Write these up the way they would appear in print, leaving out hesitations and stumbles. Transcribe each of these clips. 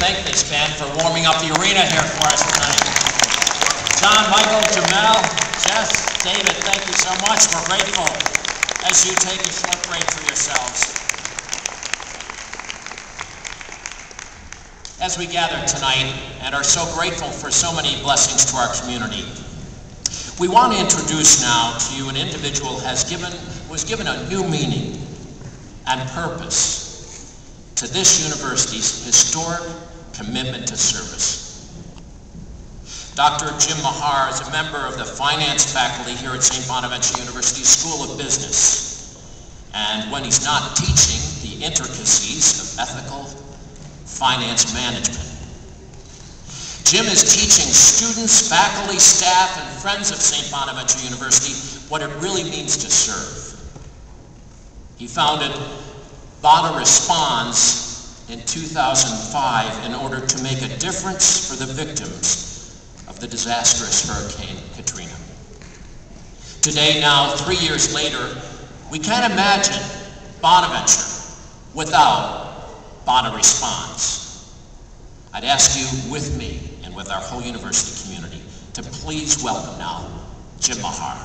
thank this band for warming up the arena here for us tonight. John, Michael, Jamel, Jess, David, thank you so much. We're grateful as you take a short break for yourselves. As we gather tonight and are so grateful for so many blessings to our community, we want to introduce now to you an individual who was given a new meaning and purpose to this university's historic commitment to service. Dr. Jim Mahar is a member of the finance faculty here at St. Bonaventure University School of Business. And when he's not teaching, the intricacies of ethical finance management. Jim is teaching students, faculty, staff, and friends of St. Bonaventure University what it really means to serve. He founded BonaResponds in 2005 in order to make a difference for the victims of the disastrous Hurricane Katrina. Today, now 3 years later, we can't imagine Bonaventure without BonaResponds. I'd ask you with me and with our whole university community to please welcome now Jim Mahar.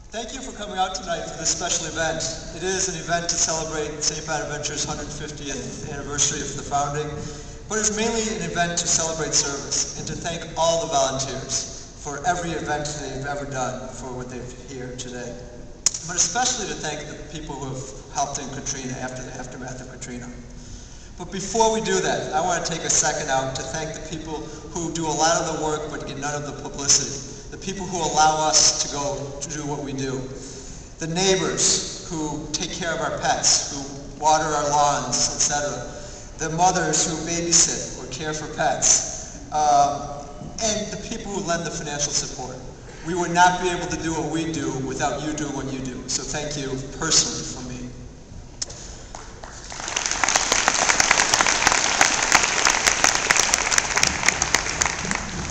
Thank you for coming out tonight for this special event. It is an event to celebrate St. Bonaventure's 150th anniversary of the founding, but it's mainly an event to celebrate service and to thank all the volunteers for every event they've ever done for what they've here today. But especially to thank the people who have helped in Katrina after the aftermath of Katrina. But before we do that, I want to take a second out to thank the people who do a lot of the work but get none of the publicity. The people who allow us to go to do what we do. The neighbors who take care of our pets, who water our lawns, etc. The mothers who babysit or care for pets. And the people who lend the financial support. We would not be able to do what we do without you doing what you do. So thank you personally from me.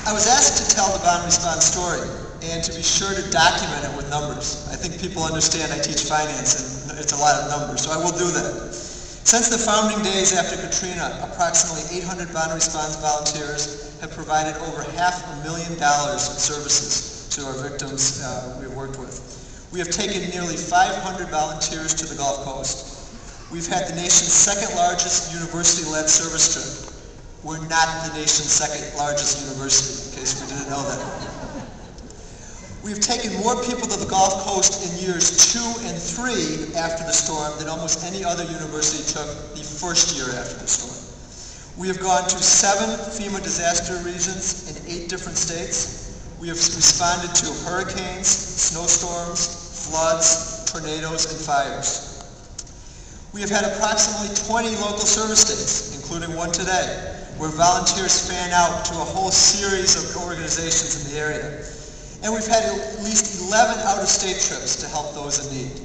I was asked to tell the BonaResponds story and to be sure to document it with numbers. I think people understand I teach finance and it's a lot of numbers, so I will do that. Since the founding days after Katrina, approximately 800 BonaResponds volunteers have provided over $500,000 of services to our victims we've worked with. We have taken nearly 500 volunteers to the Gulf Coast. We've had the nation's second largest university-led service trip. We're not the nation's second largest university, in case we didn't know that. We've taken more people to the Gulf Coast in years 2 and 3 after the storm than almost any other university took the first year after the storm. We have gone to 7 FEMA disaster regions in 8 different states. We have responded to hurricanes, snowstorms, floods, tornadoes, and fires. We have had approximately 20 local service days, including one today, where volunteers fan out to a whole series of organizations in the area. And we've had at least 11 out-of-state trips to help those in need.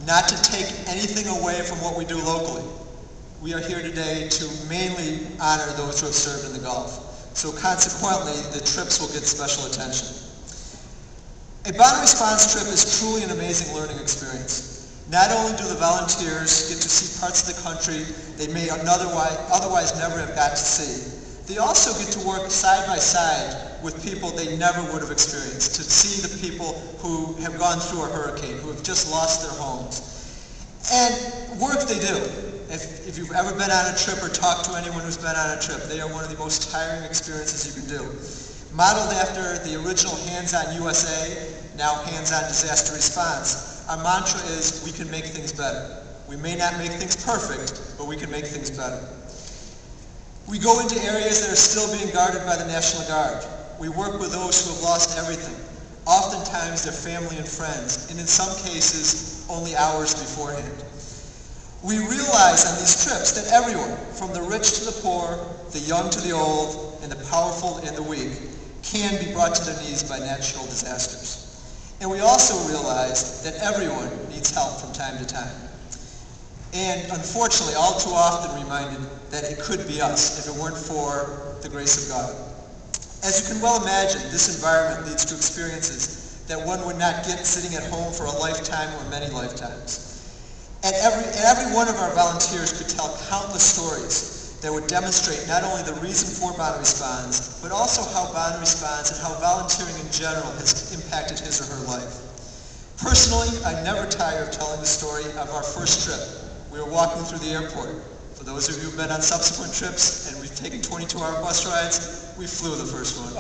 Not to take anything away from what we do locally. We are here today to mainly honor those who have served in the Gulf. So consequently, the trips will get special attention. A BonaResponds trip is truly an amazing learning experience. Not only do the volunteers get to see parts of the country they may otherwise never have got to see, they also get to work side by side with people they never would have experienced, to see the people who have gone through a hurricane, who have just lost their homes. And work they do. If you've ever been on a trip or talked to anyone who's been on a trip, they are one of the most tiring experiences you can do. Modeled after the original Hands-On USA, now Hands-On Disaster Response, our mantra is, we can make things better. We may not make things perfect, but we can make things better. We go into areas that are still being guarded by the National Guard. We work with those who have lost everything, oftentimes their family and friends, and in some cases, only hours beforehand. We realize on these trips that everyone, from the rich to the poor, the young to the old, and the powerful and the weak, can be brought to their knees by natural disasters. And we also realize that everyone needs help from time to time. And unfortunately, all too often reminded that it could be us if it weren't for the grace of God. As you can well imagine, this environment leads to experiences that one would not get sitting at home for a lifetime or many lifetimes. And every one of our volunteers could tell countless stories that would demonstrate not only the reason for BonaResponds, but also how BonaResponds and how volunteering in general has impacted his or her life. Personally, I never tire of telling the story of our first trip. We were walking through the airport. For those of you who've been on subsequent trips and we've taken 22-hour bus rides, we flew the first one.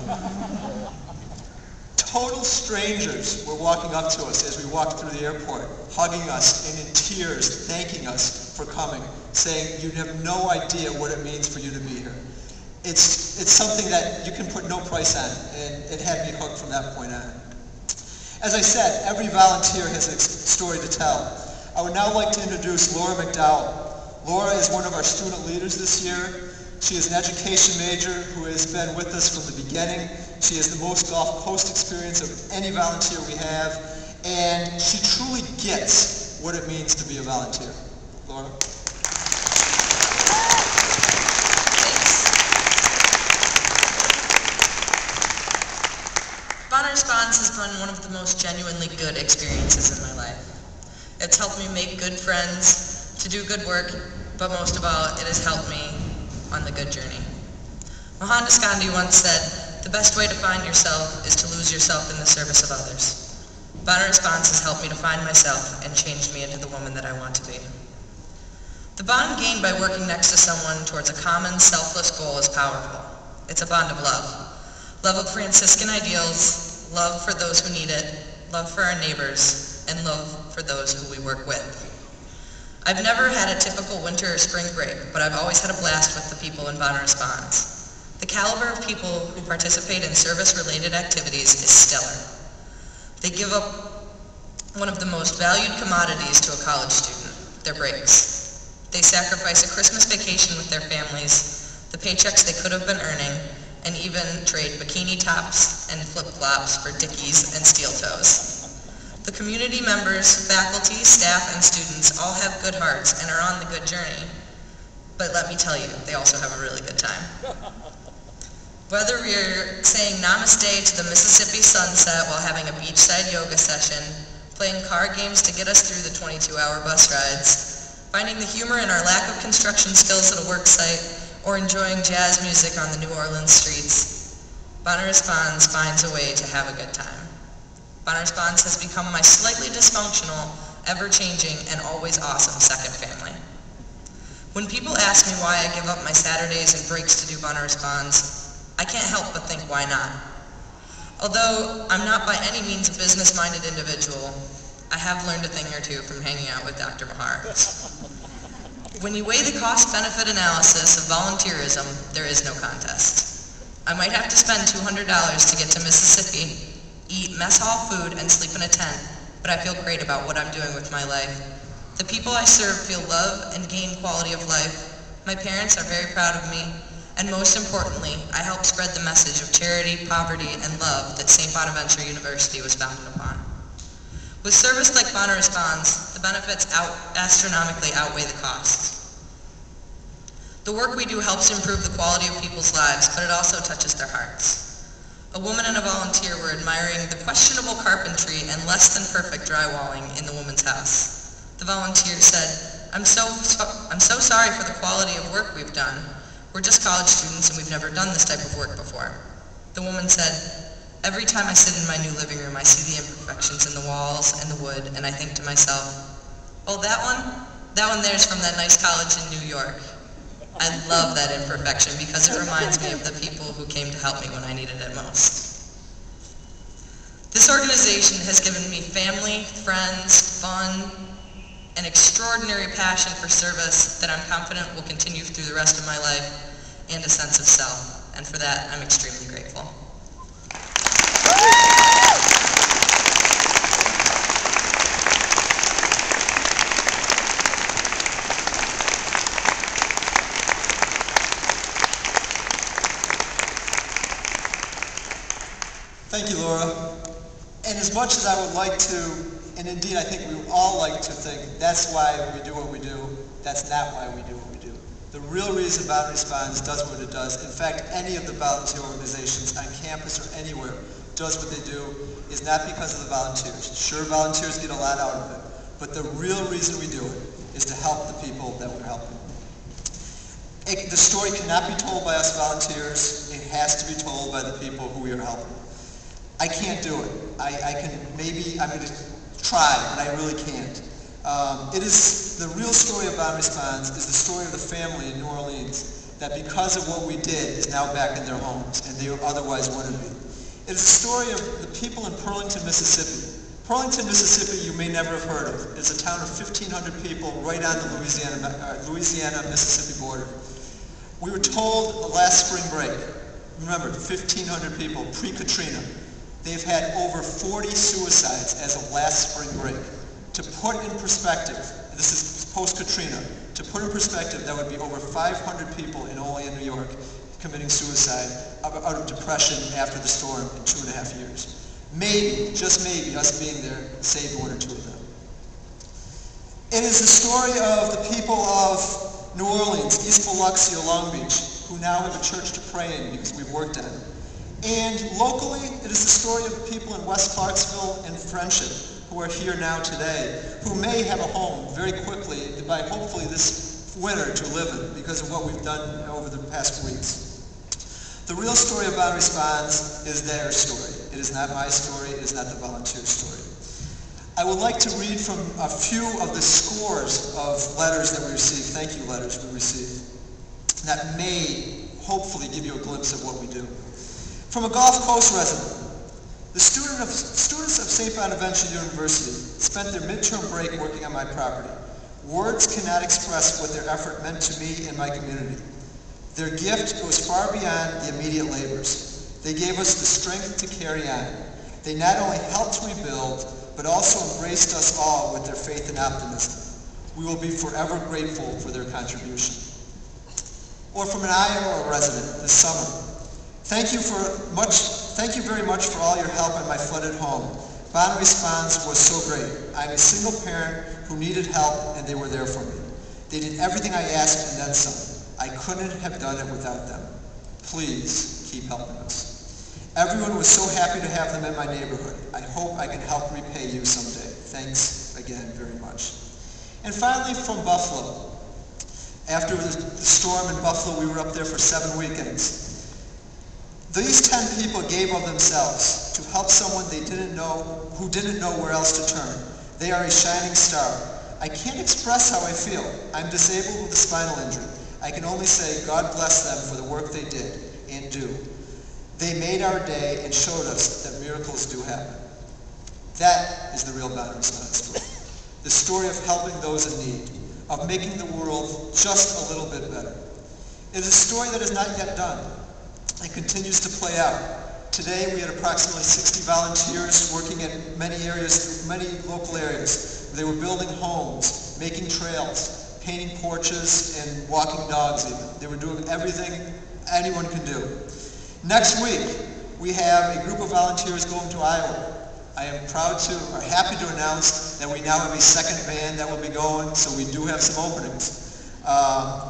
Total strangers were walking up to us as we walked through the airport, hugging us and in tears, thanking us for coming, saying, "You have no idea what it means for you to be here." It's something that you can put no price on, and it had me hooked from that point on. As I said, every volunteer has a story to tell. I would now like to introduce Laura McDowell. Laura is one of our student leaders this year. She is an education major who has been with us from the beginning. She has the most Gulf Coast experience of any volunteer we have, and she truly gets what it means to be a volunteer. Laura? BonaResponds has been one of the most genuinely good experiences in my life. It's helped me make good friends, to do good work, but most of all, it has helped me on the good journey. Mohandas Gandhi once said, "The best way to find yourself is to lose yourself in the service of others." BonaResponds has helped me to find myself and changed me into the woman that I want to be. The bond gained by working next to someone towards a common, selfless goal is powerful. It's a bond of love. Love of Franciscan ideals, love for those who need it, love for our neighbors, and love for those who we work with. I've never had a typical winter or spring break, but I've always had a blast with the people in BonaResponds. The caliber of people who participate in service-related activities is stellar. They give up one of the most valued commodities to a college student, their breaks. They sacrifice a Christmas vacation with their families, the paychecks they could have been earning, and even trade bikini tops and flip-flops for Dickies and steel toes. The community members, faculty, staff, and students all have good hearts and are on the good journey. But let me tell you, they also have a really good time. Whether we're saying namaste to the Mississippi sunset while having a beachside yoga session, playing card games to get us through the 22-hour bus rides, finding the humor in our lack of construction skills at a work site, or enjoying jazz music on the New Orleans streets, BonaResponds finds a way to have a good time. BonaResponds has become my slightly dysfunctional, ever-changing, and always awesome second family. When people ask me why I give up my Saturdays and breaks to do BonaResponds, I can't help but think, why not? Although I'm not by any means a business-minded individual, I have learned a thing or two from hanging out with Dr. Mahar. When you weigh the cost-benefit analysis of volunteerism, there is no contest. I might have to spend $200 to get to Mississippi, eat mess hall food, and sleep in a tent, but I feel great about what I'm doing with my life. The people I serve feel love and gain quality of life. My parents are very proud of me, and most importantly, I help spread the message of charity, poverty, and love that St. Bonaventure University was founded upon. With service like BonaResponds, the benefits astronomically outweigh the costs. The work we do helps improve the quality of people's lives, but it also touches their hearts. A woman and a volunteer were admiring the questionable carpentry and less than perfect drywalling in the woman's house. The volunteer said, I'm so sorry for the quality of work we've done. We're just college students and we've never done this type of work before. The woman said, every time I sit in my new living room, I see the imperfections in the walls and the wood, and I think to myself, oh, that one there's from that nice college in New York. I love that imperfection because it reminds me of the people who came to help me when I needed it most. This organization has given me family, friends, fun, an extraordinary passion for service that I'm confident will continue through the rest of my life, and a sense of self, and for that I'm extremely grateful. Thank you, Laura. And as much as I would like to, and indeed I think we would all like to think, that's why we do what we do, that's not why we do what we do. The real reason BonaResponds does what it does, in fact, any of the volunteer organizations on campus or anywhere does what they do, is not because of the volunteers. Sure, volunteers get a lot out of it, but the real reason we do it is to help the people that we're helping. The story cannot be told by us volunteers. It has to be told by the people who we are helping. I can't do it. I'm going to try, but I really can't. The real story of BonaResponds is the story of the family in New Orleans that because of what we did is now back in their homes and they otherwise wouldn't be. It is the story of the people in Pearlington, Mississippi. Pearlington, Mississippi, you may never have heard of. It's a town of 1,500 people right on the Louisiana-Mississippi border. We were told last spring break, remember, 1,500 people, pre-Katrina, they've had over 40 suicides as of last spring break. To put in perspective, this is post-Katrina, to put in perspective, that would be over 500 people only in New York committing suicide out of depression after the storm in 2.5 years. Maybe, just maybe, us being there saved 1 or 2 of them. It is the story of the people of New Orleans, East Biloxi, or Long Beach, who now have a church to pray in because we've worked on it. And locally, it is the story of people in West Clarksville and Friendship who are here now today, who may have a home very quickly by hopefully this winter to live in because of what we've done over the past weeks. The real story of BonaResponds is their story. It is not my story. It is not the volunteer story. I would like to read from a few of the scores of letters that we received, thank you letters we received, that may hopefully give you a glimpse of what we do. From a Gulf Coast resident, the students of St. Bonaventure University spent their midterm break working on my property. Words cannot express what their effort meant to me and my community. Their gift goes far beyond the immediate labors. They gave us the strength to carry on. They not only helped rebuild, but also embraced us all with their faith and optimism. We will be forever grateful for their contribution. Or from an Iowa resident this summer. Thank you very much for all your help in my flooded home. BonaResponds was so great. I'm a single parent who needed help, and they were there for me. They did everything I asked and then some. I couldn't have done it without them. Please keep helping us. Everyone was so happy to have them in my neighborhood. I hope I can help repay you someday. Thanks again very much. And finally, from Buffalo. After the storm in Buffalo, we were up there for 7 weekends. These 10 people gave of themselves to help someone they didn't know, who didn't know where else to turn. They are a shining star. I can't express how I feel. I'm disabled with a spinal injury. I can only say God bless them for the work they did and do. They made our day and showed us that miracles do happen. That is the real BonaResponds story. The story of helping those in need, of making the world just a little bit better. It is a story that is not yet done. It continues to play out. Today we had approximately 60 volunteers working in many areas, many local areas. They were building homes, making trails, painting porches, and walking dogs even. They were doing everything anyone can do. Next week, we have a group of volunteers going to Iowa. I am happy to announce that we now have a second van that will be going, so we do have some openings.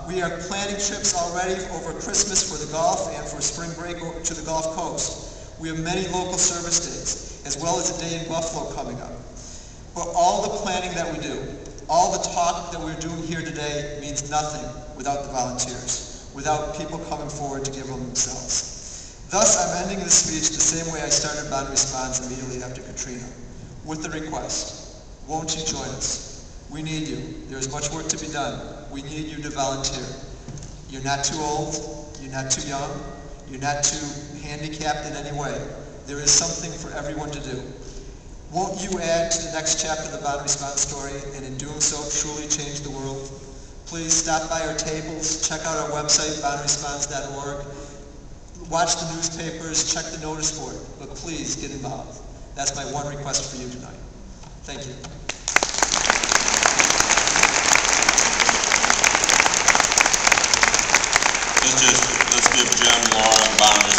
We are planning trips already over Christmas for the Gulf and for spring break to the Gulf Coast. We have many local service days, as well as a day in Buffalo coming up. But all the planning that we do, all the talk that we're doing here today means nothing without the volunteers, without people coming forward to give them themselves. Thus, I'm ending this speech the same way I started BonaResponds immediately after Katrina, with the request, won't you join us? We need you. There is much work to be done. We need you to volunteer. You're not too old. You're not too young. You're not too handicapped in any way. There is something for everyone to do. Won't you add to the next chapter of the BonaResponds story, and in doing so, truly change the world? Please stop by our tables, check out our website, BonaResponds.org, watch the newspapers, check the notice board, but please get involved. That's my one request for you tonight. Thank you. Let's give Jim, Laura, and BonaResponds